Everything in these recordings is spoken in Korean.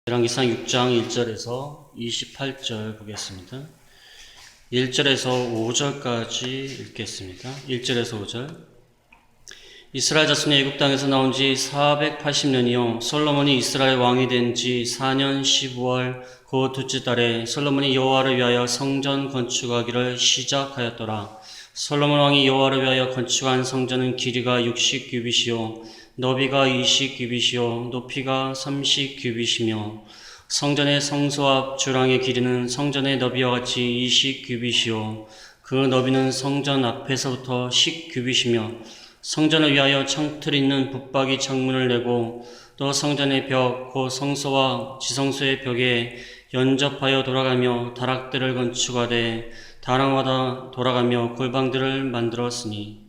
열왕기상 6장 1절에서 28절 보겠습니다. 1절에서 5절까지 읽겠습니다. 1절에서 5절. 이스라엘 자손이 애굽 땅에서 나온 지 480년이요 솔로몬이 이스라엘 왕이 된 지 4년 15월 그 둘째 달에 솔로몬이 여호와를 위하여 성전 건축하기를 시작하였더라. 솔로몬 왕이 여호와를 위하여 건축한 성전은 길이가 60규빗이요 너비가 20규빗이요 높이가 30규빗이며 성전의 성소 앞 주랑의 길이는 성전의 너비와 같이 20규빗이요 그 너비는 성전 앞에서부터 10규빗이며 성전을 위하여 창틀 있는 붙박이 창문을 내고 또 성전의 벽 곧 성소와 지성소의 벽에 연접하여 돌아가며 다락들을 건축하되 다락마다 돌아가며 골방들을 만들었으니.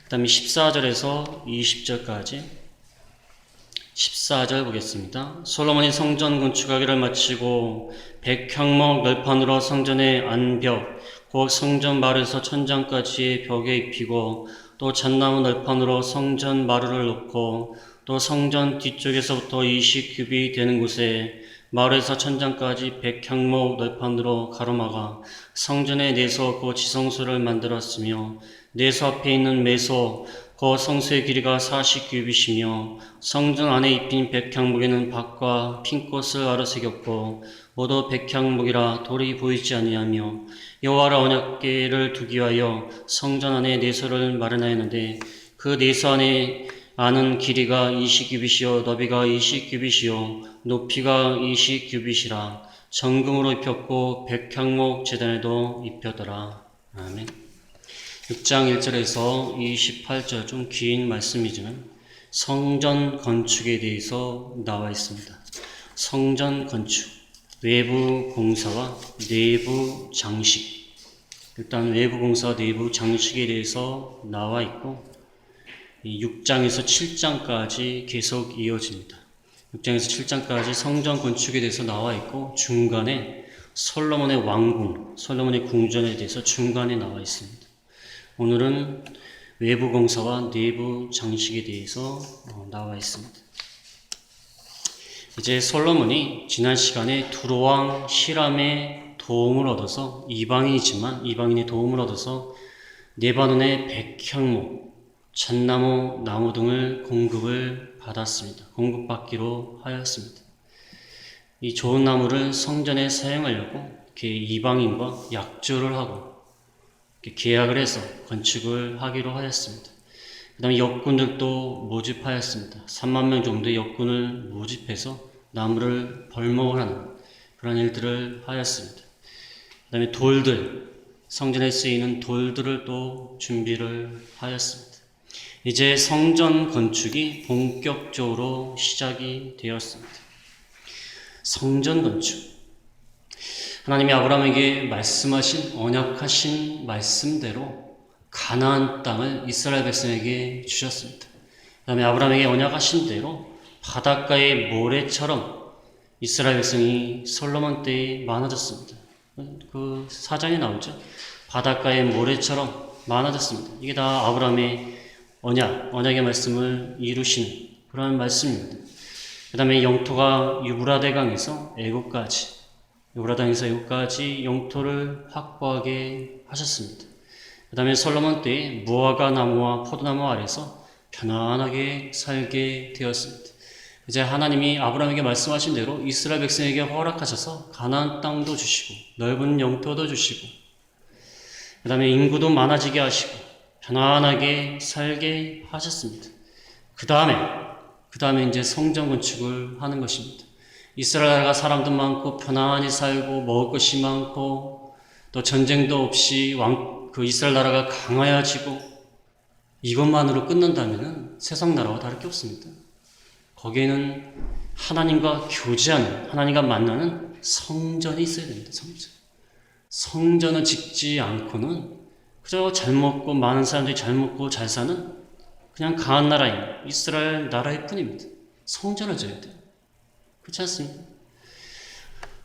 그 다음에 14절에서 20절까지 14절 보겠습니다. 솔로몬이 성전 건축하기를 마치고 백향목 널판으로 성전의 안벽 곧 성전 마루에서 천장까지의 벽에 입히고 또 잣나무 널판으로 성전 마루를 놓고 또 성전 뒤쪽에서부터 20규빗 되는 곳에 마루에서 천장까지 백향목 널판으로 가로막아 성전의 내소 곧 지성소를 만들었으며 내소 앞에 있는 매소 곧 성소의 길이가 40규빗이며 성전 안에 입힌 백향목에는 박과 핀꽃을 아로새겼고 모두 백향목이라 돌이 보이지 아니하며 여호와의 언약궤를 두기 위하여 성전 안에 내소를 마련하였는데 그 내소 안은 길이가 20규빗이요 너비가 20규빗이요 높이가 20규빗이라 정금으로 입혔고 백향목 제단에도 입혔더라. 아멘. 6장 1절에서 28절 좀 긴 말씀이지만 성전 건축에 대해서 나와 있습니다. 성전 건축, 외부 공사와 내부 장식. 일단 외부 공사와 내부 장식에 대해서 나와 있고 6장에서 7장까지 계속 이어집니다. 6장에서 7장까지 성전 건축에 대해서 나와 있고 중간에 솔로몬의 왕궁, 솔로몬의 궁전에 대해서 중간에 나와 있습니다. 오늘은 외부 공사와 내부 장식에 대해서 나와 있습니다. 이제 솔로몬이 지난 시간에 두로왕 히람의 도움을 얻어서 이방인의 도움을 얻어서 레바논의 백향목, 잣나무, 나무 등을 공급받기로 하였습니다. 이 좋은 나무를 성전에 사용하려고 이렇게 이방인과 약조를 하고 계약을 해서 건축을 하기로 하였습니다. 그 다음에 역군들도 모집하였습니다. 3만 명 정도의 역군을 모집해서 나무를 벌목을 하는 그런 일들을 하였습니다. 그 다음에 성전에 쓰이는 돌들을 또 준비를 하였습니다. 이제 성전 건축이 본격적으로 시작이 되었습니다. 성전 건축. 하나님이 아브라함에게 말씀하신 언약하신 말씀대로 가나안 땅을 이스라엘 백성에게 주셨습니다. 그 다음에 아브라함에게 언약하신 대로 바닷가의 모래처럼 이스라엘 백성이 솔로몬 때에 많아졌습니다. 그 사장에 나오죠. 바닷가의 모래처럼 많아졌습니다. 이게 다 아브라함의 언약의 말씀을 이루시는 그런 말씀입니다. 그 다음에 영토가 유브라데강에서 애굽까지 영토를 확보하게 하셨습니다. 그 다음에 솔로몬 때에 무화과 나무와 포도나무 아래서 편안하게 살게 되었습니다. 이제 하나님이 아브라함에게 말씀하신 대로 이스라엘 백성에게 허락하셔서 가나안 땅도 주시고 넓은 영토도 주시고 그 다음에 인구도 많아지게 하시고 편안하게 살게 하셨습니다. 그 다음에 이제 성전 건축을 하는 것입니다. 이스라엘가 사람도 많고 편안히 살고 먹을 것이 많고 또 전쟁도 없이 이스라엘 나라가 강화해지고 이것만으로 끝난다면 세상 나라와 다를 게 없습니다. 거기에는 하나님과 교제하는, 하나님과 만나는 성전이 있어야 됩니다. 성전을 짓지 않고는 그저 잘 먹고 많은 사람들이 잘 먹고 잘 사는 그냥 강한 나라인 이스라엘 나라일 뿐입니다. 성전을 져야 돼요. 그렇지 않습니까?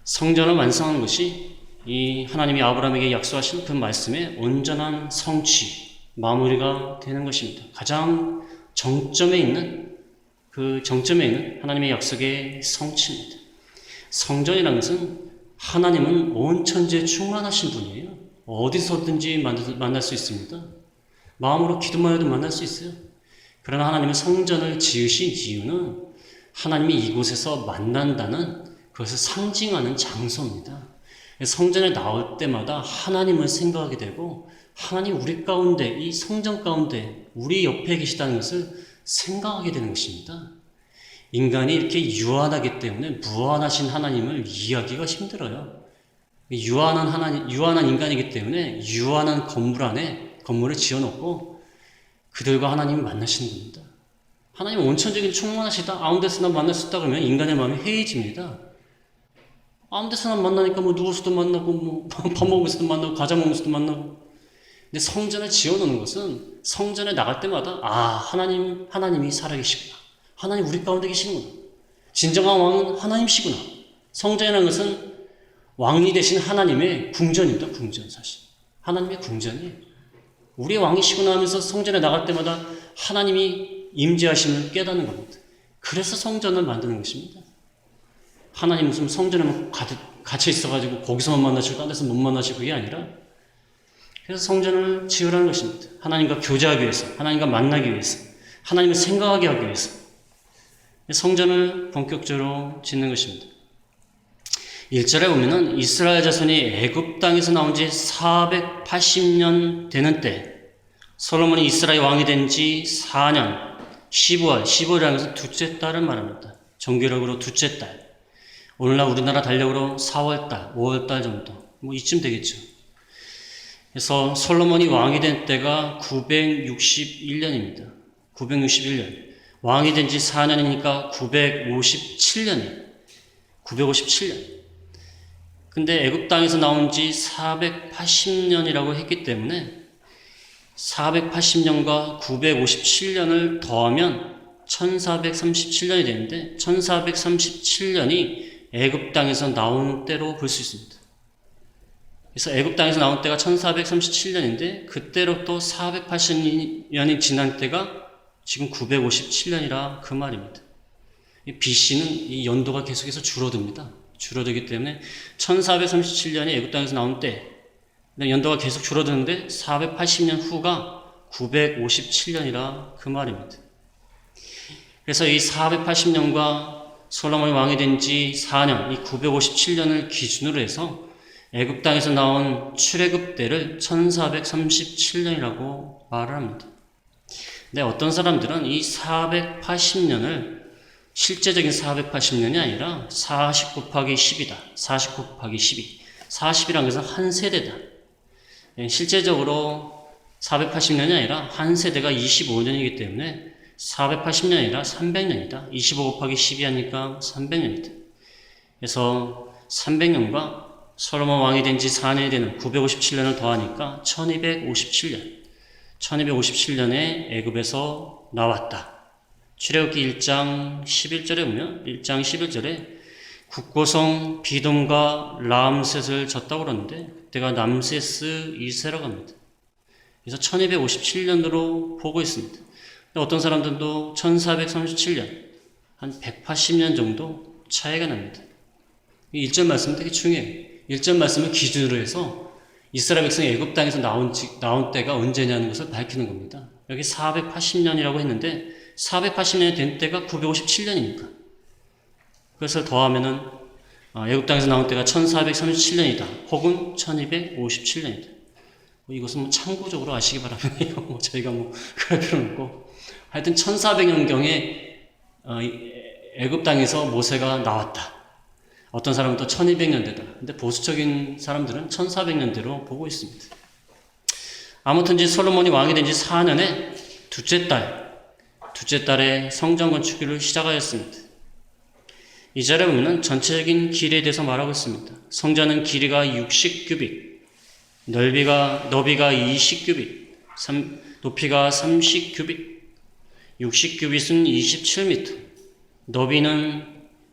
성전을 완성한 것이 이 하나님이 아브라함에게 약속하신 그 말씀의 온전한 성취, 마무리가 되는 것입니다. 가장 정점에 있는 하나님의 약속의 성취입니다. 성전이라는 것은 하나님은 온 천지에 충만하신 분이에요. 어디서든지 만날 수 있습니다. 마음으로 기도만 해도 만날 수 있어요. 그러나 하나님은 성전을 지으신 이유는 하나님이 이곳에서 만난다는 그것을 상징하는 장소입니다. 성전에 나올 때마다 하나님을 생각하게 되고 하나님 우리 가운데, 이 성전 가운데 우리 옆에 계시다는 것을 생각하게 되는 것입니다. 인간이 이렇게 유한하기 때문에 무한하신 하나님을 이해하기가 힘들어요. 유한한 인간이기 때문에 유한한 건물 안에 건물을 지어놓고 그들과 하나님이 만나시는 겁니다. 하나님은 온천적인 충만하시다. 아무 데서나 만날 수 있다 그러면 인간의 마음이 해이해집니다. 아무 데서나 만나니까 누구서도 만나고 밥 먹으면서도 만나고 과자 먹으면서도 만나고. 근데 성전을 지어놓는 것은 성전에 나갈 때마다 하나님이 살아계시구나. 하나님 우리 가운데 계시는구나. 진정한 왕은 하나님이시구나. 성전이라는 것은 왕이 되신 하나님의 궁전입니다. 궁전 사실. 하나님의 궁전이 우리의 왕이시구나 하면서 성전에 나갈 때마다 하나님이 임재하심을 깨닫는 겁니다. 그래서 성전을 만드는 것입니다. 하나님 무슨 성전에만 갇혀 있어가지고 거기서만 만나시고 딴 데서 못 만나시고 그게 아니라 그래서 성전을 지으라는 것입니다. 하나님과 교제하기 위해서, 하나님과 만나기 위해서, 하나님을 생각하게 하기 위해서 성전을 본격적으로 짓는 것입니다. 1절에 보면은 이스라엘 자손이 애굽 땅에서 나온 지 480년 되는 때 솔로몬이 이스라엘 왕이 된 지 4년 15월이라는 것은 둘째 달을 말합니다. 정기력으로 둘째 달. 오늘날 우리나라 달력으로 4월달, 5월달 정도 이쯤 되겠죠. 그래서 솔로몬이 왕이 된 때가 961년입니다. 961년. 왕이 된 지 4년이니까 957년이에요. 957년. 근데 애굽 땅에서 나온 지 480년이라고 했기 때문에 480년과 957년을 더하면 1437년이 되는데 1437년이 애굽 땅에서 나온 때로 볼 수 있습니다. 그래서 애굽 땅에서 나온 때가 1437년인데 그때로부터 480년이 지난 때가 지금 957년이라 그 말입니다. BC는 이 연도가 계속해서 줄어듭니다. 줄어들기 때문에 1437년이 애굽 땅에서 나온 때 연도가 계속 줄어드는데 480년 후가 957년이라 그 말입니다. 그래서 이 480년과 솔로몬이 왕이 된 지 4년, 이 957년을 기준으로 해서 애굽 땅에서 나온 출애굽 때를 1437년이라고 말을 합니다. 근데 어떤 사람들은 이 480년을 실제적인 480년이 아니라 40 곱하기 10이다. 40 곱하기 12. 40이라는 것은 한 세대다. 실제적으로 480년이 아니라 한 세대가 25년이기 때문에 480년이 아니라 300년이다. 25 곱하기 12 하니까 300년이다. 그래서 300년과 솔로몬 왕이 된 지 4년이 되는 957년을 더하니까 1257년. 1257년에 애굽에서 나왔다. 출애굽기 1장 11절에 보면 1장 11절에 국고성 비돔과 라암셋을 졌다고 그러는데 그때가 남세스 2세라고 합니다. 그래서 1257년으로 보고 있습니다. 어떤 사람들도 1437년, 한 180년 정도 차이가 납니다. 이 1절 말씀은 되게 중요해요. 1절 말씀을 기준으로 해서 이스라엘 백성이 애굽 땅에서 나온 때가 언제냐는 것을 밝히는 겁니다. 여기 480년이라고 했는데 480년이 된 때가 957년이니까. 그래서 더하면은 애굽 땅에서 나온 때가 1437년이다. 혹은 1257년이다. 이것은 참고적으로 아시기 바랍니다. 저희가 그럴 필요는 없고. 하여튼 1400년경에 애굽 땅에서 모세가 나왔다. 어떤 사람은 또 1200년대다. 근데 보수적인 사람들은 1400년대로 보고 있습니다. 아무튼 솔로몬이 왕이 된 지 4년에 둘째 달에 성전 건축을 시작하였습니다. 이 절에 보면 전체적인 길이에 대해서 말하고 있습니다. 성전은 길이가 60규빗, 너비가 20규빗, 높이가 30규빗, 60규빗은 27m, 너비는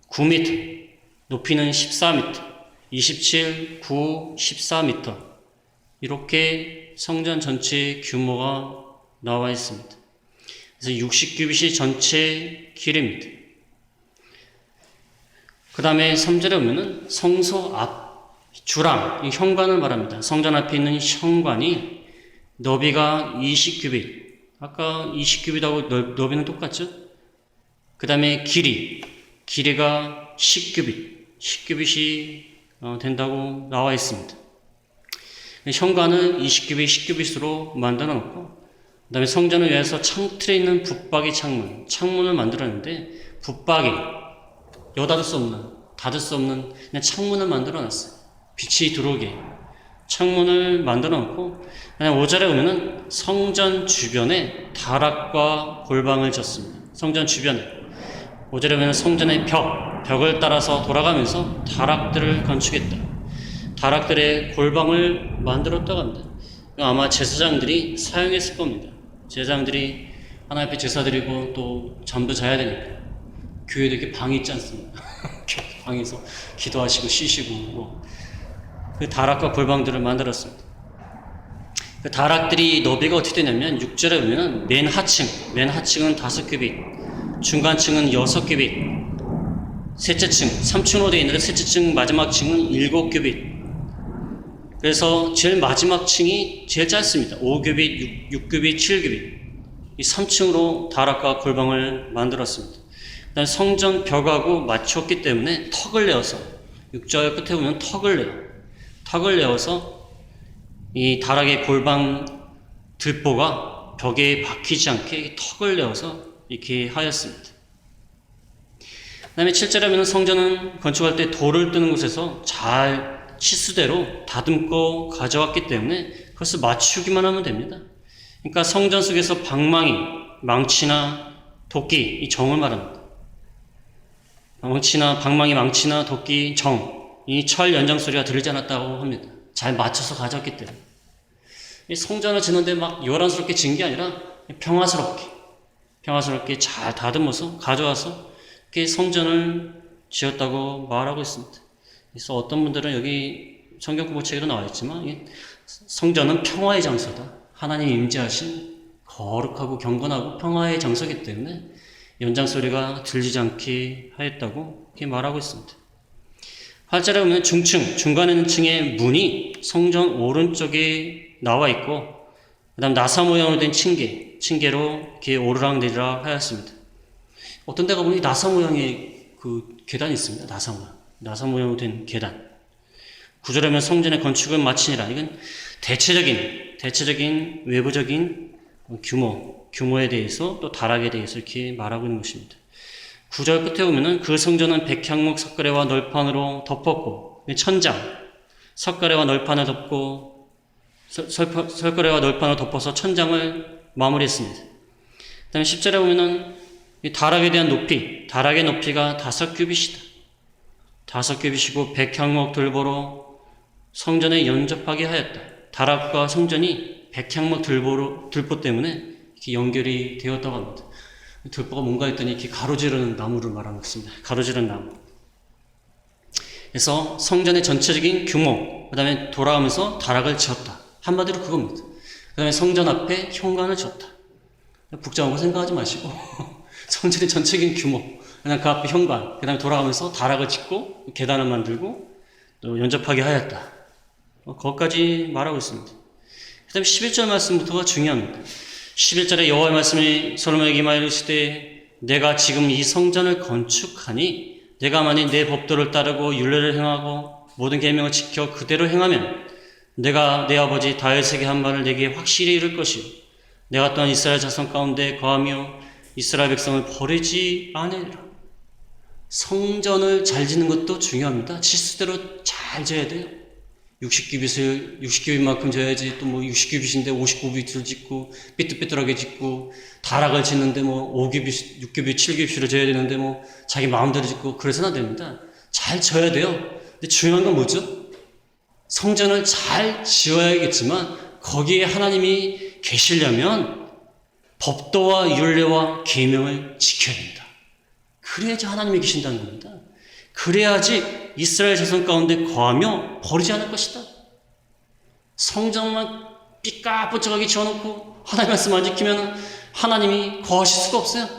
9m, 높이는 14m, 27, 9, 14m. 이렇게 성전 전체의 규모가 나와 있습니다. 그래서 60규빗이 전체 길입니다. 그 다음에 3절에 보면은 성소 앞 주랑, 이 현관을 말합니다. 성전 앞에 있는 현관이 너비가 20규빗. 아까 20규빗하고 너비는 똑같죠? 그 다음에 길이가 10규빗이 된다고 나와 있습니다. 현관을 20규빗, 10규빗으로 만들어 놓고, 그 다음에 성전을 위해서 창틀에 있는 붙박이 창문을 만들었는데, 붙박이, 닫을 수 없는 그냥 창문을 만들어 놨어요. 빛이 들어오게. 창문을 만들어 놓고, 그냥 5절에 보면은 성전 주변에 다락과 골방을 졌습니다. 성전 주변에. 5절에 보면 성전의 벽을 따라서 돌아가면서 다락들을 건축했다. 다락들의 골방을 만들었다고 합니다. 아마 제사장들이 사용했을 겁니다. 제사장들이 하나님 앞에 제사 드리고 또 잠도 자야 되니까. 교회도 이렇게 방이 있지 않습니까? 방에서 기도하시고 쉬시고 그 다락과 골방들을 만들었습니다. 그 다락들이 너비가 어떻게 되냐면 6절에 보면은 맨 하층은 5규빗, 중간층은 6규빗, 셋째 층, 3층으로 되어 있는데 셋째 층 마지막 층은 7규빗. 그래서 제일 마지막 층이 제일 짧습니다. 5규빗, 6규빗, 7규빗. 이 3층으로 다락과 골방을 만들었습니다. 그다음 성전 벽하고 맞췄기 때문에 턱을 내어서 6절 끝에 보면 턱을 내어서 이 다락의 골방 들보가 벽에 박히지 않게 턱을 내어서 이렇게 하였습니다. 그 다음에 7절에 보면 성전은 건축할 때 돌을 뜨는 곳에서 잘 치수대로 다듬고 가져왔기 때문에 그것을 맞추기만 하면 됩니다. 그러니까 성전 속에서 망치나 도끼, 이 정을 말합니다. 방망이, 망치나 도끼, 이 철 연장 소리가 들리지 않았다고 합니다. 잘 맞춰서 가져왔기 때문에. 이 성전을 짓는데 막 요란스럽게 지은 게 아니라 평화스럽게 잘 다듬어서 가져와서 이렇게 성전을 지었다고 말하고 있습니다. 그래서 어떤 분들은 여기 성경 공부책에도 나와 있지만 성전은 평화의 장소다. 하나님이 임재하신 거룩하고 경건하고 평화의 장소이기 때문에 연장 소리가 들리지 않게 하였다고 이렇게 말하고 있습니다. 8절에 보면 중간에 있는 층의 문이 성전 오른쪽에 나와 있고, 그 다음 나사 모양으로 된 층계로 이렇게 오르락내리락 하였습니다. 어떤 데가 보니 나사 모양의 그 계단이 있습니다. 나사 모양으로 된 계단. 9절에 보면 성전의 건축을 마치니라. 이건 대체적인 외부적인 규모에 대해서 또 다락에 대해서 이렇게 말하고 있는 것입니다. 9절 끝에 보면은 그 성전은 백향목 석가래와 널판으로 덮었고, 천장, 석가래와 널판을 덮고, 석가래와 널판을 덮어서 천장을 마무리했습니다. 그 다음에 10절에 보면은 이 다락에 대한 다락의 높이가 5규빗이다. 5규빗이고 백향목 들보로 성전에 연접하게 하였다. 다락과 성전이 백향목 들보 때문에 이렇게 연결이 되었다고 합니다. 들보가 뭔가 했더니 이렇게 가로지르는 나무를 말하는 것입니다. 가로지르는 나무. 그래서 성전의 전체적인 규모, 그 다음에 돌아오면서 다락을 지었다. 한마디로 그겁니다. 그 다음에 성전 앞에 현관을 지었다. 복잡한 거 생각하지 마시고 성전의 전체적인 규모, 그다음 그 앞에 현관, 그 다음에 돌아가면서 다락을 짓고 계단을 만들고 또 연접하게 하였다. 거기까지 말하고 있습니다. 그 다음에 11절 말씀부터가 중요합니다. 11절에 여호와의 말씀이 솔로몬에게 이르시되 내가 지금 이 성전을 건축하니 내가 만일 내 법도를 따르고 율례를 행하고 모든 계명을 지켜 그대로 행하면 내가 내 아버지 다윗에게 한 말을 내게 확실히 이룰 것이요 내가 또한 이스라엘 자손 가운데 거하며 이스라엘 백성을 버리지 않으리라. 성전을 잘 짓는 것도 중요합니다. 치수대로 잘 지어야 돼요. 60규빗만큼 져야지 또 60규빗인데 59규빗을 짓고 삐뚤삐뚤하게 짓고 다락을 짓는데 5규빗, 6규빗, 7규빗으로 져야 되는데 자기 마음대로 짓고 그래서는 안 됩니다. 잘 져야 돼요. 근데 중요한 건 뭐죠? 성전을 잘 지어야겠지만 거기에 하나님이 계시려면 법도와 율례와 계명을 지켜야 됩니다. 그래야지 하나님이 계신다는 겁니다. 그래야지 이스라엘 자손 가운데 거하며 버리지 않을 것이다. 성전만 삐까뻔쩍하게 지어놓고 하나님 말씀 안 지키면 하나님이 거하실 수가 없어요.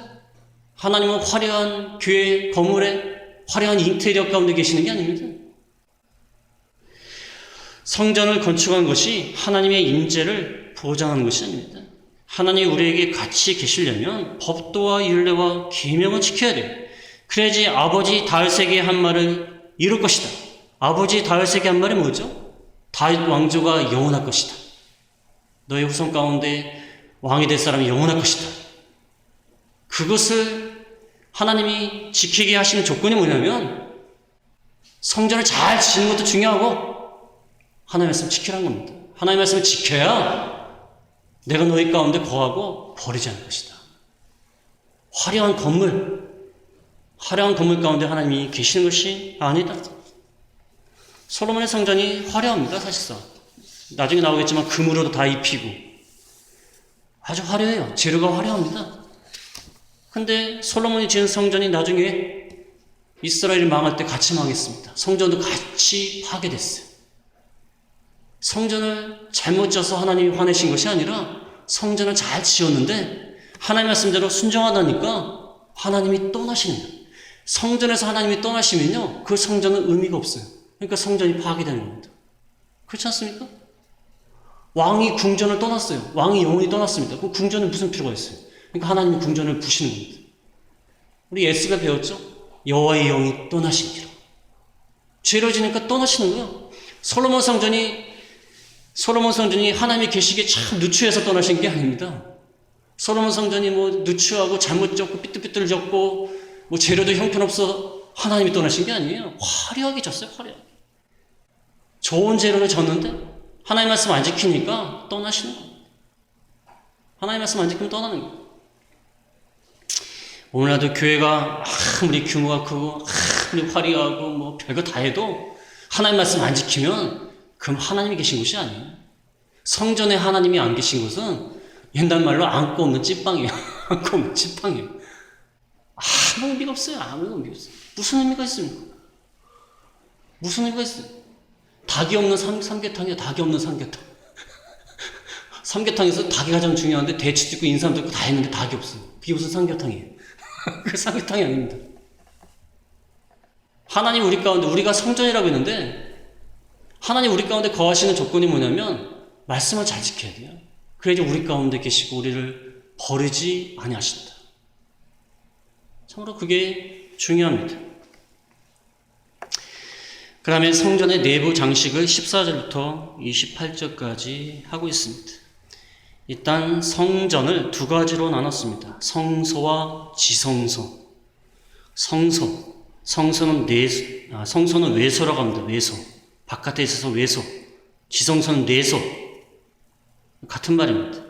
하나님은 화려한 교회 건물에 화려한 인테리어 가운데 계시는 게 아닙니다. 성전을 건축한 것이 하나님의 임재를 보장하는 것이 아닙니다. 하나님이 우리에게 같이 계시려면 법도와 율례와 계명을 지켜야 돼요. 그래야지 아버지 다윗에게 한 말을 이룰 것이다. 아버지 다윗에게 한 말이 뭐죠? 다윗 왕조가 영원할 것이다. 너의 후손 가운데 왕이 될 사람이 영원할 것이다. 그것을 하나님이 지키게 하시는 조건이 뭐냐면 성전을 잘 지키는 것도 중요하고 하나님의 말씀 지키라는 겁니다. 하나님의 말씀을 지켜야 내가 너희 가운데 거하고 버리지 않을 것이다. 화려한 건물 가운데 하나님이 계시는 것이 아니다. 솔로몬의 성전이 화려합니다, 사실상. 나중에 나오겠지만 금으로도 다 입히고 아주 화려해요. 재료가 화려합니다. 근데 솔로몬이 지은 성전이 나중에 이스라엘이 망할 때 같이 망했습니다. 성전도 같이 파괴됐어요. 성전을 잘못 지어서 하나님이 화내신 것이 아니라 성전을 잘 지었는데 하나님 말씀대로 순종하다니까 하나님이 떠나시는 거예요. 성전에서 하나님이 떠나시면요, 그 성전은 의미가 없어요. 그러니까 성전이 파괴되는 겁니다. 그렇지 않습니까? 왕이 궁전을 떠났어요. 왕이 영원히 떠났습니다. 그럼 궁전은 무슨 필요가 있어요? 그러니까 하나님이 궁전을 부시는 겁니다. 우리 예수가 배웠죠? 여호와의 영이 떠나시니라. 죄를 지니까 떠나시는 거예요. 솔로몬 성전이 하나님이 계시기에 참 누추해서 떠나신 게 아닙니다. 솔로몬 성전이 뭐 누추하고 잘못 졌고 삐뚤삐뚤 졌고 뭐 재료도 형편없어 하나님이 떠나신 게 아니에요. 화려하게 졌어요. 화려하게. 좋은 재료를 졌는데 하나님 말씀 안 지키니까 떠나시는 겁니다. 하나님 말씀 안 지키면 떠나는 거예요. 오늘날도 교회가 아무리 규모가 크고 아무리 화려하고 뭐 별거 다 해도 하나님 말씀 안 지키면 그럼 하나님이 계신 것이 아니에요. 성전에 하나님이 안 계신 것은 옛날 말로 안고 없는 찐빵이에요. 안고 없는 찐빵이에요. 아무 의미가 없어요. 아무 의미가 없어요. 무슨 의미가 있습니까? 무슨 의미가 있어요? 닭이 없는 삼계탕이에요. 닭이 없는 삼계탕. 삼계탕에서 닭이 가장 중요한데 대추도 있고 인삼도 있고 다 했는데 닭이 없어요. 그게 무슨 삼계탕이에요? 그 삼계탕이 아닙니다. 하나님 우리 가운데, 우리가 성전이라고 했는데 하나님 우리 가운데 거하시는 조건이 뭐냐면 말씀을 잘 지켜야 돼요. 그래야지 우리 가운데 계시고 우리를 버리지 아니하신다. 참으로 그게 중요합니다. 그 다음에 성전의 내부 장식을 14절부터 28절까지 하고 있습니다. 일단 성전을 두 가지로 나눴습니다. 성소와 지성소. 성소는 외소라고 합니다. 외소. 바깥에 있어서 외소. 지성소는 내소. 같은 말입니다.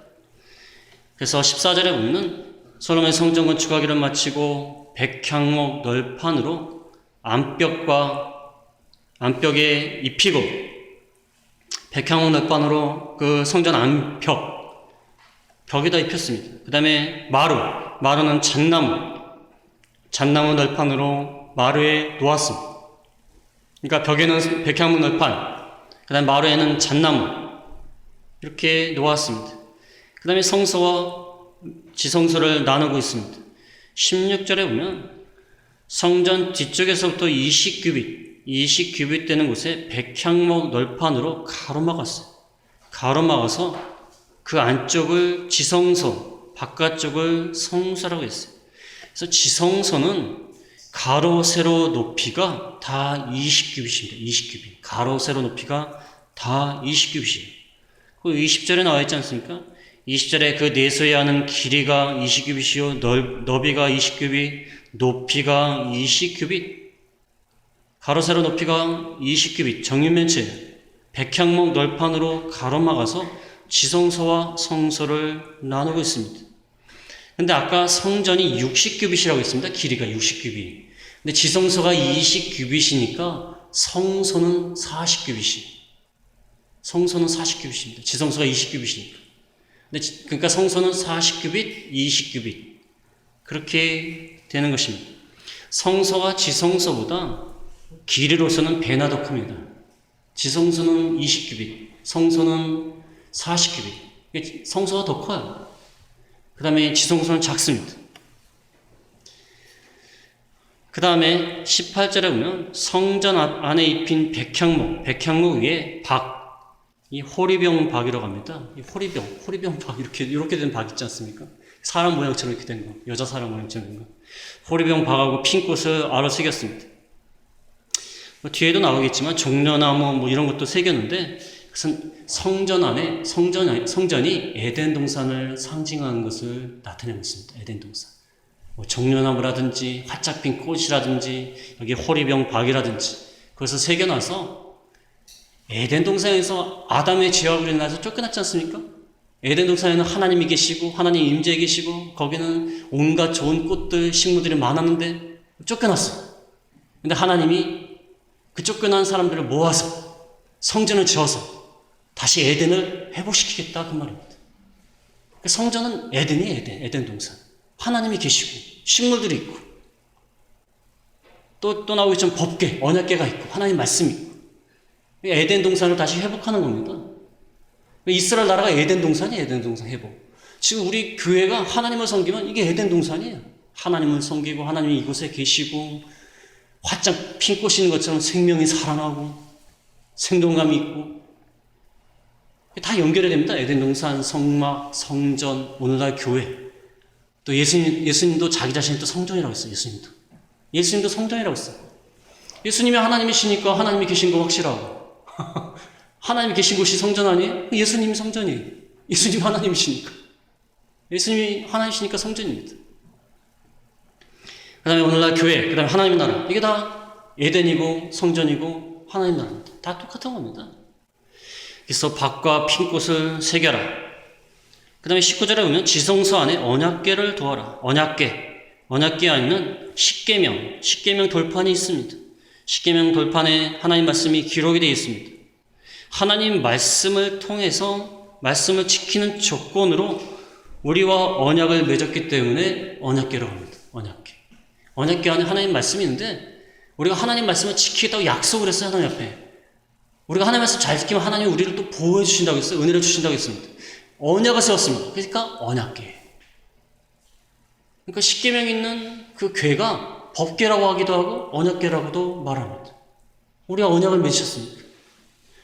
그래서 14절에 보면 솔로몬의 성전 건축하기를 마치고 백향목 널판으로 안벽에 입히고 백향목 널판으로 그 성전 벽에다 입혔습니다. 그 다음에 마루는 잣나무 널판으로 마루에 놓았습니다. 그러니까 벽에는 백향목 널판, 그 다음에 마루에는 잣나무 이렇게 놓았습니다. 그 다음에 성소와 지성소를 나누고 있습니다. 16절에 보면 성전 뒤쪽에서부터 20규빗 되는 곳에 백향목 널판으로 가로막았어요. 가로막아서 그 안쪽을 지성소, 바깥쪽을 성소라고 했어요. 그래서 지성소는 가로, 세로 높이가 다 20규빗입니다. 20규빗. 가로, 세로 높이가 다 20규빗이에요. 그 20절에 나와 있지 않습니까? 20절에 그 내소해야 하는 길이가 20규빗이요, 너비가 20규빗, 높이가 20규빗. 가로, 세로 높이가 20규빗. 정육면체, 백향목 널판으로 가로막아서 지성소와 성소를 나누고 있습니다. 근데 아까 성전이 60규빗이라고 했습니다. 길이가 60규빗. 근데 지성소가 20규빗이니까 성소는 40규빗이에요. 성소는 40규빗입니다. 지성소가 20규빗이니까. 그러니까 성소는 40규빗, 20규빗. 그렇게 되는 것입니다. 성소가 지성소보다 길이로서는 배나 더 큽니다. 지성소는 20규빗, 성소는 40규빗. 성소가 더 커요. 그 다음에 지성소는 작습니다. 그 다음에 18절에 보면 성전 안에 입힌 백향목 위에 이 호리병 박이라고 합니다. 이 호리병 박, 이렇게 된 박 있지 않습니까? 사람 모양처럼 이렇게 된 거, 여자 사람 모양처럼 된 거. 호리병 박하고 핀 꽃을 아로 새겼습니다. 뒤에도 나오겠지만 종려나무 이런 것도 새겼는데, 그것은 성전이 에덴 동산을 상징하는 것을 나타내고 있습니다. 에덴 동산. 종려나무라든지 활짝 핀 꽃이라든지 여기 호리병 박이라든지 그것을 새겨놔서 에덴 동산에서 아담의 죄와 그로 인해서 쫓겨났지 않습니까? 에덴 동산에는 하나님이 계시고 하나님 임재 계시고 거기는 온갖 좋은 꽃들 식물들이 많았는데 쫓겨났어. 근데 하나님이 그 쫓겨난 사람들을 모아서 성전을 지어서 다시 에덴을 회복시키겠다 그 말입니다. 그 성전은 에덴이에요. 에덴 동산. 하나님이 계시고 식물들이 있고 또 나오겠지만 법궤, 언약궤가 있고 하나님 말씀이 있고 에덴 동산을 다시 회복하는 겁니다. 이스라엘 나라가 에덴 동산이에요. 에덴 동산 회복. 지금 우리 교회가 하나님을 섬기면 이게 에덴 동산이에요. 하나님을 섬기고 하나님이 이곳에 계시고 활짝 핀 꽃이 있는 것처럼 생명이 살아나고 생동감이 있고 다 연결이 됩니다. 에덴 동산, 성막, 성전, 오늘날 교회. 또 예수님도 자기 자신이 또 성전이라고 했어요. 예수님도 성전이라고 했어요. 예수님이 하나님이시니까 하나님이 계신 거 확실하고 하나님이 계신 곳이 성전 아니에요? 예수님이 성전이에요. 예수님이 하나님이시니까. 예수님이 하나님이시니까 성전입니다. 그 다음에 오늘날 교회, 그 다음에 하나님 나라. 이게 다 에덴이고 성전이고 하나님 나라입니다. 다 똑같은 겁니다. 그래서 박과 핀 꽃을 새겨라. 그 다음에 19절에 보면 지성소 안에 언약궤를 두어라. 언약궤 안에는 십계명 돌판이 있습니다. 십계명 돌판에 하나님 말씀이 기록이 되어 있습니다. 하나님 말씀을 통해서 말씀을 지키는 조건으로 우리와 언약을 맺었기 때문에 언약궤라고 합니다. 언약궤 안에 하나님 말씀이 있는데 우리가 하나님 말씀을 지키겠다고 약속을 했어요. 하나님 앞에. 우리가 하나님 말씀 잘 지키면 하나님이 우리를 또 보호해 주신다고 했어요. 은혜를 주신다고 했습니다. 언약을 세웠습니다. 그러니까 언약궤. 그러니까 십계명이 있는 그 궤가 법궤라고 하기도 하고 언약궤라고도 말합니다. 우리가 언약을 맺으셨습니다.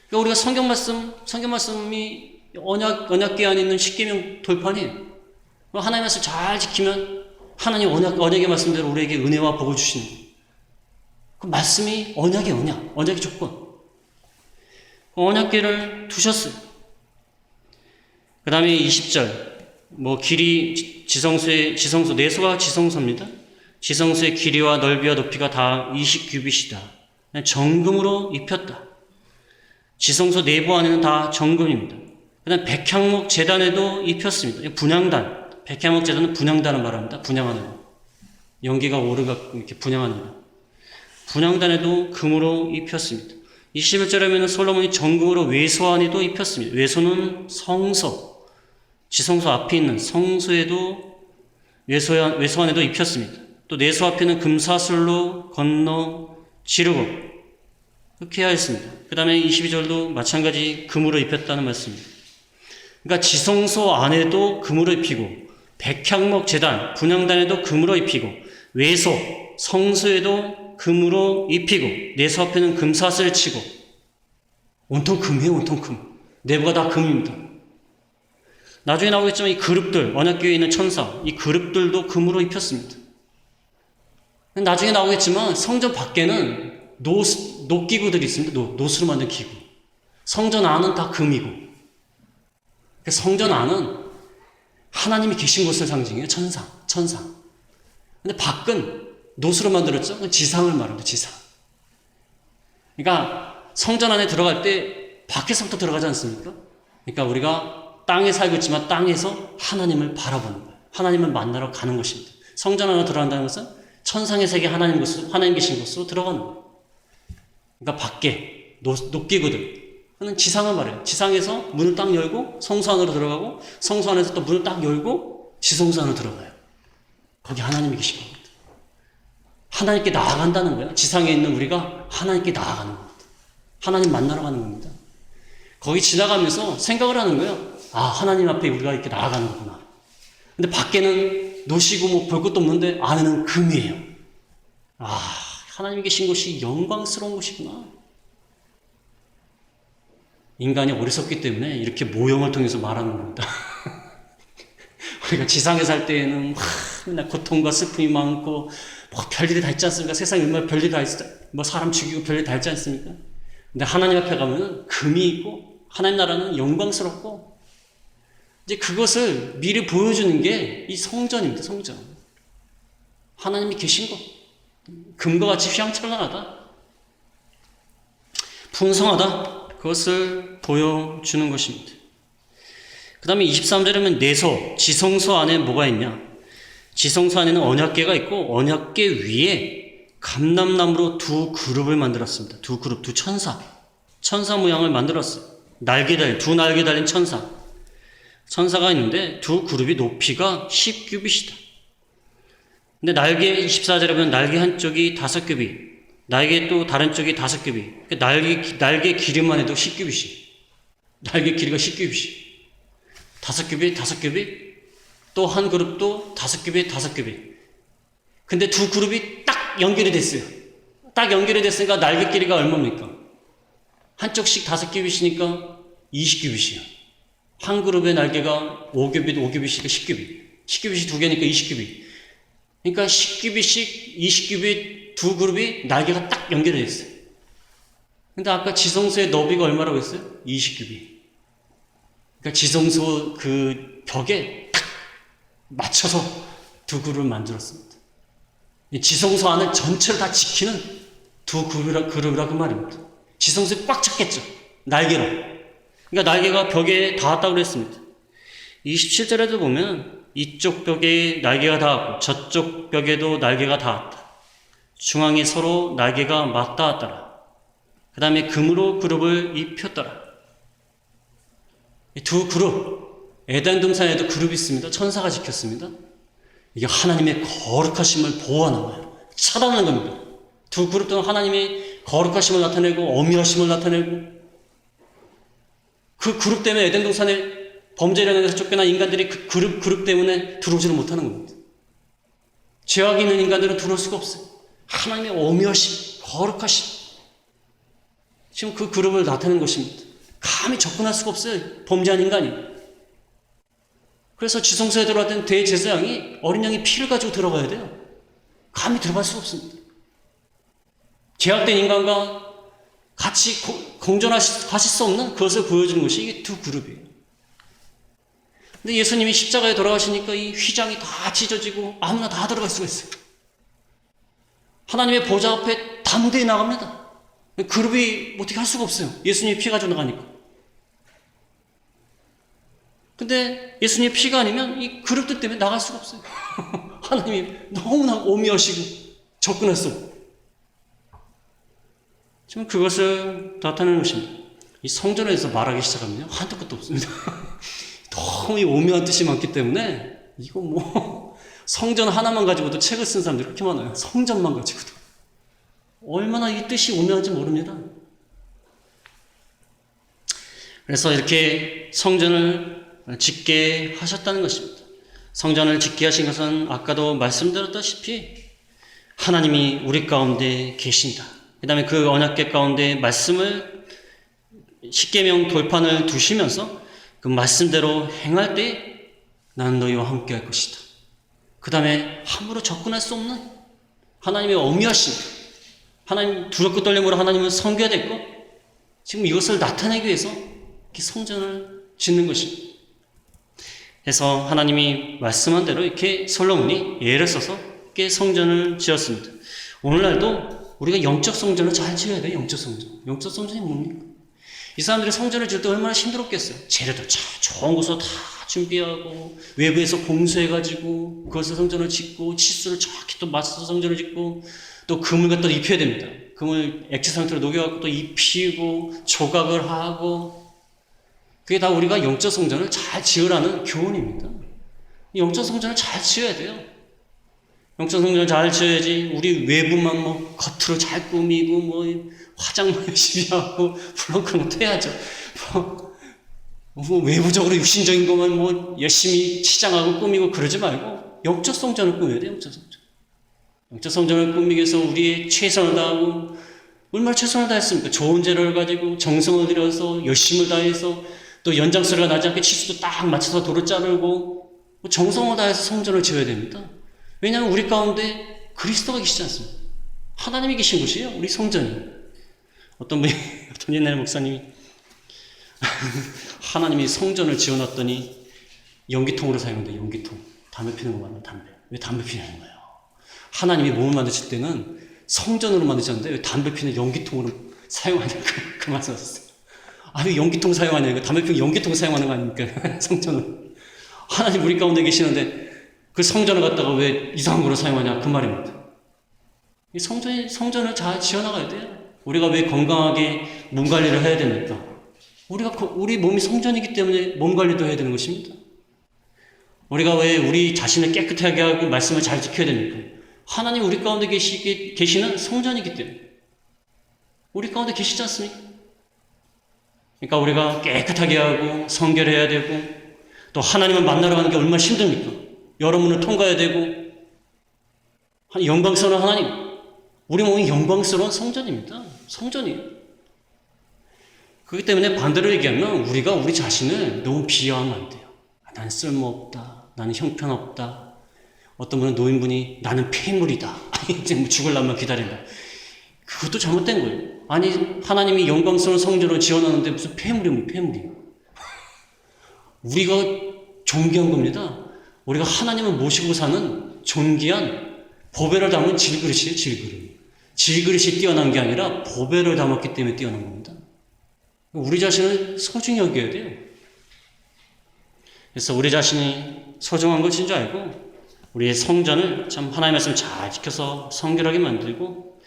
그러니까 우리가 성경 말씀이 언약궤 안에 있는 십계명 돌판이에요. 하나님 말씀 잘 지키면 하나님 언약의 말씀대로 우리에게 은혜와 복을 주시는 거예요. 그 말씀이 언약의 조건. 언약궤를 두셨어요. 그 다음에 20절. 길이 지성소, 내소가 지성소입니다. 지성소의 길이와 넓이와 높이가 다 20규빗이다. 정금으로 입혔다. 지성소 내부 안에는 다 정금입니다. 그 다음 백향목 제단에도 입혔습니다. 분향단. 백향목 제단은 분향단을 말합니다. 분향하는 거. 연기가 오르가 이렇게 분향하는 거. 분향단에도 금으로 입혔습니다. 21절에 보면 솔로몬이 정금으로 외소안에도 입혔습니다. 외소는 성소. 지성소 앞에 있는 성소에도 외소안에도 입혔습니다. 또 내소 앞에는 금사슬로 건너 지르고 그렇게 하였습니다. 그 다음에 22절도 마찬가지 금으로 입혔다는 말씀입니다. 그러니까 지성소 안에도 금으로 입히고 백향목 제단, 분향단에도 금으로 입히고 외소, 성소에도 금으로 입히고 내소 앞에는 금사슬을 치고 온통 금이에요. 온통 금. 내부가 다 금입니다. 나중에 나오겠지만 이 그룹들, 언약궤에 있는 천사, 이 그룹들도 금으로 입혔습니다. 나중에 나오겠지만 성전 밖에는 노기구들이 있습니다. 노수로 만든 기구. 성전 안은 다 금이고. 성전 안은 하나님이 계신 곳을 상징해요. 천상. 근데 밖은 노수로 만들었죠? 지상을 말합니다. 지상. 그러니까 성전 안에 들어갈 때 밖에서부터 들어가지 않습니까? 그러니까 우리가 땅에 살고 있지만 땅에서 하나님을 바라보는 거예요. 하나님을 만나러 가는 것입니다. 성전 안으로 들어간다는 것은 천상의 세계 하나님 계신 곳으로 들어가는 거예요. 그러니까 밖에 노기구들은 지상을 말해요. 지상에서 문을 딱 열고 성소 안으로 들어가고 성소 안에서 또 문을 딱 열고 지성소 안으로 들어가요. 거기 하나님이 계신 겁니다. 하나님께 나아간다는 거예요. 지상에 있는 우리가 하나님께 나아가는 겁니다. 하나님 만나러 가는 겁니다. 거기 지나가면서 생각을 하는 거예요. 하나님 앞에 우리가 이렇게 나아가는 거구나. 근데 밖에는 노시고 볼 것도 없는데 안에는 금이에요. 하나님이 계신 곳이 영광스러운 곳이구나. 인간이 어리석기 때문에 이렇게 모형을 통해서 말하는 겁니다. 우리가 지상에 살 때에는 맨날 고통과 슬픔이 많고 별일이 다 있지 않습니까? 세상에 얼마나 별일이 다 있어. 사람 죽이고 별일 다 있지 않습니까? 근데 하나님 앞에 가면 금이 있고 하나님 나라는 영광스럽고 이제 그것을 미리 보여주는 게 이 성전입니다. 성전. 하나님이 계신 곳. 금과 같이 휘황찬란하다. 풍성하다. 그것을 보여주는 것입니다. 그 다음에 23절에 내소, 지성소 안에 뭐가 있냐? 지성소 안에는 언약궤가 있고 언약궤 위에 감람나무로 두 그룹을 만들었습니다. 두 그룹, 두 천사. 천사 모양을 만들었어요. 두 날개 달린 천사. 천사가 있는데 두 그룹이 높이가 10규빗이다. 근데 날개 24절에 보면 날개 한쪽이 5규빗, 날개 또 다른 쪽이 5규빗. 날개 길이만 해도 10규빗이. 날개 길이가 10규빗이. 5규빗, 또 한 그룹도 5규빗. 근데 두 그룹이 딱 연결이 됐어요. 딱 연결이 됐으니까 날개 길이가 얼마입니까? 한쪽씩 5규빗이니까 20규빗이에요. 한 그룹의 날개가 5규빗이니까 10규빗. 10규빗이 두 개니까 20규빗. 그러니까 10규빗씩 20규빗 두 그룹이 날개가 딱 연결이 됐어요. 근데 아까 지성소의 너비가 얼마라고 했어요? 20규빗. 그러니까 지성소 그 벽에 딱 맞춰서 두 그룹을 만들었습니다. 지성소 안을 전체를 다 지키는 두 그룹이라고 말입니다. 지성소에 꽉 찼겠죠. 날개로. 그러니까 날개가 벽에 닿았다고 그랬습니다. 27절에도 보면 이쪽 벽에 날개가 닿았고 저쪽 벽에도 날개가 닿았다. 중앙에 서로 날개가 맞닿았더라. 그 다음에 금으로 그룹을 입혔더라. 두 그룹, 에덴 동산에도 그룹이 있습니다. 천사가 지켰습니다. 이게 하나님의 거룩하심을 보호하는 거예요. 차단하는 겁니다. 두 그룹 동안 하나님의 거룩하심을 나타내고 어미하심을 나타내고 그 그룹 때문에 에덴 동산에 범죄를 행해서 쫓겨난 인간들이 그 그룹 때문에 들어오지를 못하는 겁니다. 죄악이 있는 인간들은 들어올 수가 없어요. 하나님의 어미하심, 거룩하심. 지금 그 그룹을 나타내는 것입니다. 감히 접근할 수가 없어요. 범죄한 인간이. 그래서 지성소에 들어갈 때는 대제사장이 어린 양의 피를 가지고 들어가야 돼요. 감히 들어갈 수가 없습니다. 죄악된 인간과 같이 공존하실 수 없는 그것을 보여주는 것이 이게 두 그룹이에요. 근데 예수님이 십자가에 돌아가시니까 이 휘장이 다 찢어지고 아무나 다 들어갈 수가 있어요. 하나님의 보좌 앞에 담대히 나갑니다. 그룹이 어떻게 할 수가 없어요. 예수님이 피 가지고 나가니까. 근데 예수님의 피가 아니면 이 그룹들 때문에 나갈 수가 없어요. 하나님이 너무나 오미하시고 접근할 수 없고. 지금 그것을 나타내는 것입니다. 이 성전에서 말하기 시작하면 한도 끝도 없습니다. 너무 이 오묘한 뜻이 많기 때문에 이거 성전 하나만 가지고도 책을 쓴 사람들이 그렇게 많아요. 성전만 가지고도. 얼마나 이 뜻이 오묘한지 모릅니다. 그래서 이렇게 성전을 짓게 하셨다는 것입니다. 성전을 짓게 하신 것은 아까도 말씀드렸다시피 하나님이 우리 가운데 계신다. 그 다음에 그 언약궤 가운데 말씀을 십계명 돌판을 두시면서 그 말씀대로 행할 때 나는 너희와 함께 할 것이다. 그 다음에 함부로 접근할 수 없는 하나님의 어미하심, 하나님 두렵고 떨림으로 하나님을 섬겨야 될 것, 지금 이것을 나타내기 위해서 이렇게 성전을 짓는 것입니다. 그래서 하나님이 말씀한 대로 이렇게 솔로몬이 예를 써서 이렇게 성전을 지었습니다. 오늘날도 우리가 영적 성전을 잘 지어야 돼요. 영적 성전. 영적 성전이 뭡니까? 이 사람들이 성전을 지을 때 얼마나 힘들었겠어요. 재료도 참 좋은 곳으로 다 준비하고 외부에서 공수해가지고 그것을 성전을 짓고 치수를 정확히 또 맞춰서 성전을 짓고 또 금을 갖다 입혀야 됩니다. 금을 액체 상태로 녹여갖고 또 입히고 조각을 하고 그게 다 우리가 영적 성전을 잘 지으라는 교훈입니다. 영적 성전을 잘 지어야 돼요. 영적 성전을 잘 지어야지 우리 외부만 겉으로 잘 꾸미고 화장만 열심히 하고 물론 그런 것도 해야죠. 외부적으로 육신적인 것만 열심히 치장하고 꾸미고 그러지 말고 영적 성전을 꾸며야 돼요. 영적 성전. 영적 성전을 꾸미기 위해서 우리의 최선을 다하고 얼마나 최선을 다했습니까? 좋은 재료를 가지고 정성을 들여서 열심을 다해서 또 연장소리가 나지 않게 치수도 딱 맞춰서 도를 자르고 정성을 다해서 성전을 지어야 됩니다. 왜냐하면 우리 가운데 그리스도가 계시지 않습니까? 하나님이 계신 곳이에요. 우리 성전이. 어떤 옛날 목사님이 하나님이 성전을 지어놨더니 연기통으로 사용한다. 연기통. 담배 피는 거 맞나? 담배. 왜 담배 피냐는 거예요. 하나님이 몸을 만드실 때는 성전으로 만드셨는데 왜 담배 피는 연기통으로 사용하냐고 그 말씀 하셨어요. 왜 연기통 사용하냐고. 담배 피는 연기통 사용하는 거 아닙니까? 성전을. 하나님 우리 가운데 계시는데 그 성전을 갖다가 왜 이상한 거로 사용하냐 그 말입니다. 이 성전을 잘 지어나가야 돼요. 우리가 왜 건강하게 몸 관리를 해야 됩니까? 우리 몸이 성전이기 때문에 몸 관리도 해야 되는 것입니다. 우리가 왜 우리 자신을 깨끗하게 하고 말씀을 잘 지켜야 됩니까? 하나님 우리 가운데 계시는 성전이기 때문에. 우리 가운데 계시지 않습니까? 그러니까 우리가 깨끗하게 하고 성결해야 되고 또 하나님을 만나러 가는 게 얼마나 힘듭니까? 여러분을 통과해야 되고 영광스러운 하나님. 우리 몸이 영광스러운 성전입니다. 성전이에요. 그렇기 때문에 반대로 얘기하면 우리가 우리 자신을 너무 비하하면 안 돼요. 나는 쓸모없다. 나는 형편없다. 어떤 분은 노인분이 나는 폐물이다. 이제 뭐 죽을 날만 기다린다. 그것도 잘못된 거예요. 아니 하나님이 영광스러운 성전을 지어놨는데 무슨 폐물이면 폐물이에요. 우리가 존귀한 겁니다. 우리가 하나님을 모시고 사는 존귀한 보배를 담은 질그릇이에요. 질그릇. 질그릇이 뛰어난 게 아니라 보배를 담았기 때문에 뛰어난 겁니다. 우리 자신을 소중히 여겨야 돼요. 그래서 우리 자신이 소중한 것인 줄 알고 우리의 성전을 참 하나님의 말씀 잘 지켜서 성결하게 만들고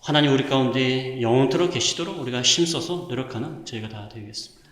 하나님 우리 가운데 영원토록 계시도록 우리가 힘써서 노력하는 저희가 다 되겠습니다.